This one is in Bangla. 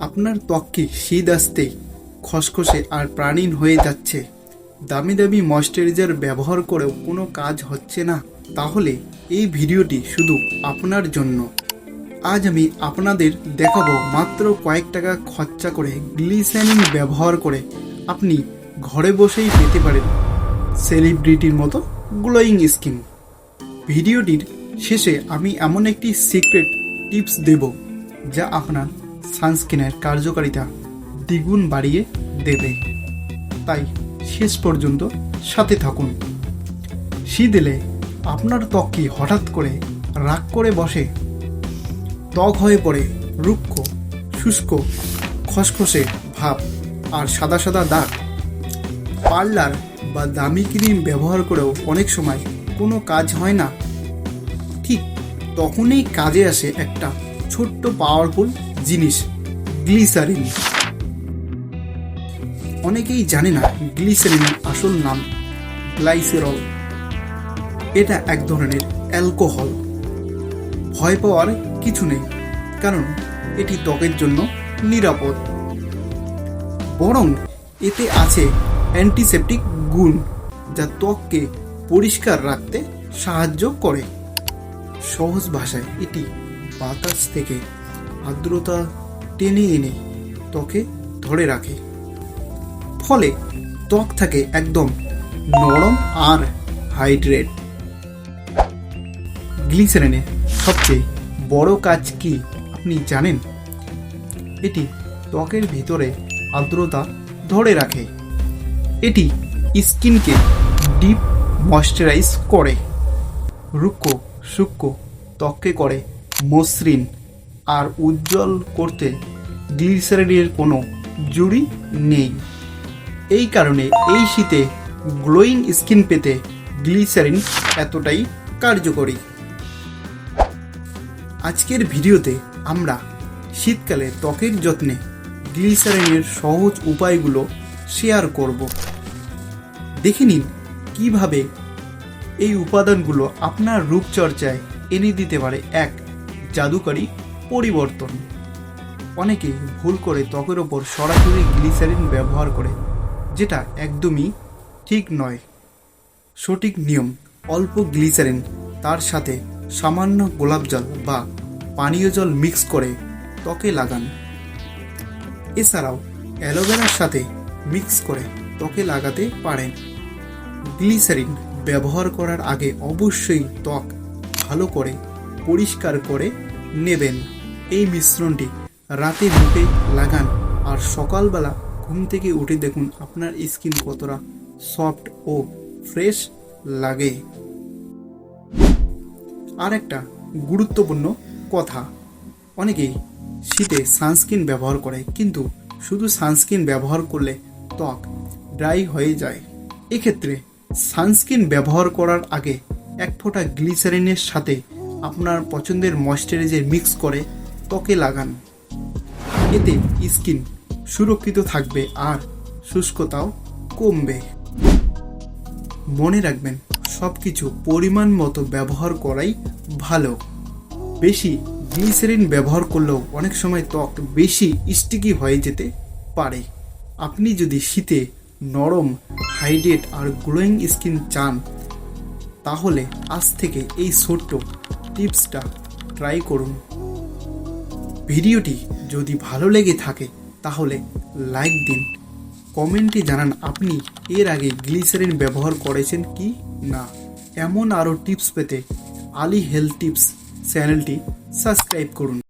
আপনার ত্বক কি শীত আসতে খসখসে আর প্রাণীন হয়ে যাচ্ছে, দামি দামি ময়েশ্চারাইজার ব্যবহার করেও কোনো কাজ হচ্ছে না? তাহলে এই ভিডিওটি শুধু আপনার জন্য। আজ আমি আপনাদের দেখাবো মাত্র কয়েক টাকা খরচা করে গ্লিসারিন ব্যবহার করে আপনি ঘরে বসেই পেতে পারেন সেলিব্রিটির মতো গ্লোয়িং স্কিন। ভিডিওটির শেষে আমি এমন একটি সিক্রেট টিপস দেব যা আপনার সানস্ক্রিনের কার্যকারিতা দ্বিগুণ বাড়িয়ে দেবে, তাই শেষ পর্যন্ত সাথে থাকুন। শীত এলে আপনার ত্বক কি হঠাৎ করে রাগ করে বসে? ত্বক হয়ে পড়ে রুক্ষ, শুষ্ক, খসখসে ভাব আর সাদা সাদা দাগ। পার্লার বা দামি ক্রিম ব্যবহার করেও অনেক সময় কোনো কাজ হয় না। ঠিক তখনই কাজে আসে একটা ছোট্ট পাওয়ারফুল জিনিস, গ্লিসারিন। অনেকেই জানে না গ্লিসারিনের আসল নাম গ্লাইসেরল। এটা এক ধরনের অ্যালকোহল। ভয় পাওয়ার কিছু নেই, কারণ এটি ত্বকের জন্য নিরাপদ। বরং এতে আছে অ্যান্টিসেপটিক গুণ, যা ত্বককে পরিষ্কার রাখতে সাহায্য করে। সহজ ভাষায় এটি বাতাস থেকে আর্দ্রতা টেনে এনে ত্বকে ধরে রাখে, ফলে ত্বক থাকে একদম নরম আর হাইড্রেট। গ্লিসারিনের সবচেয়ে বড় কাজ কি আপনি জানেন? এটি ত্বকের ভিতরে আর্দ্রতা ধরে রাখে। এটি স্কিনকে ডিপ ময়েশ্চারাইজ করে, রুক্ষ শুষ্ক ত্বককে করে মসৃণ আর উজ্জ্বল করতে গ্লিসারিনের কোনো জুড়ি নেই। এই কারণে এই শীতে গ্লোয়িং স্কিন পেতে গ্লিসারিন এতটাই কার্যকরী। আজকের ভিডিওতে আমরা শীতকালে ত্বকের যত্নে গ্লিসারিনের সহজ উপায়গুলো শেয়ার করব। দেখে নিন কীভাবে এই উপাদানগুলো আপনার রূপচর্চায় এনে দিতে পারে এক জাদুকরী পরিবর্তন। অনেকে ভুল করে ত্বকের ওপর সরাসরি গ্লিসারিন ব্যবহার করে, যেটা একদমই ঠিক নয়। সঠিক নিয়ম: অল্প গ্লিসারিন, তার সাথে সামান্য গোলাপ জল বা পানীয় জল মিক্স করে ত্বকে লাগান। এছাড়াও অ্যালোভেরার সাথে মিক্স করে ত্বকে লাগাতে পারেন। গ্লিসারিন ব্যবহার করার আগে অবশ্যই ত্বক ভালো করে পরিষ্কার করে নেবেন। এই মিশ্রণটি রাতে মুখে লাগান আর সকালবেলা ঘুম থেকে উঠে দেখুন আপনার স্কিন কতটা সফট ও ফ্রেশ লাগে। আর একটা গুরুত্বপূর্ণ কথা, অনেকেই শীতে সানস্ক্রিন ব্যবহার করে, কিন্তু শুধু সানস্ক্রিন ব্যবহার করলে ত্বক ড্রাই হয়ে যায়। এক্ষেত্রে সানস্ক্রিন ব্যবহার করার আগে এক ফোঁটা গ্লিসারিনের সাথে আপনার পছন্দের ময়েশ্চারাইজার মিক্স করে ত্বকে লাগান। এতে স্কিন সুরক্ষিত থাকবে আর শুষ্কতাও কমবে। মনে রাখবেন, সব কিছু পরিমাণ মতো ব্যবহার করাই ভালো। বেশি গ্লিসারিন ব্যবহার করলেও অনেক সময় ত্বক বেশি স্টিকি হয়ে যেতে পারে। আপনি যদি শীতে নরম, হাইড্রেট আর গ্লোয়িং স্কিন চান, তাহলে আজ থেকে এই ছোট্ট টিপসটা ট্রাই করুন। ভিডিওটি যদি ভালো লেগে থাকে তাহলে লাইক দিন, কমেন্টে জানান আপনি এর আগে গ্লিসারিন ব্যবহার করেছেন কি না। এমন আরও টিপস পেতে আলী হেলথ টিপস চ্যানেলটি সাবস্ক্রাইব করুন।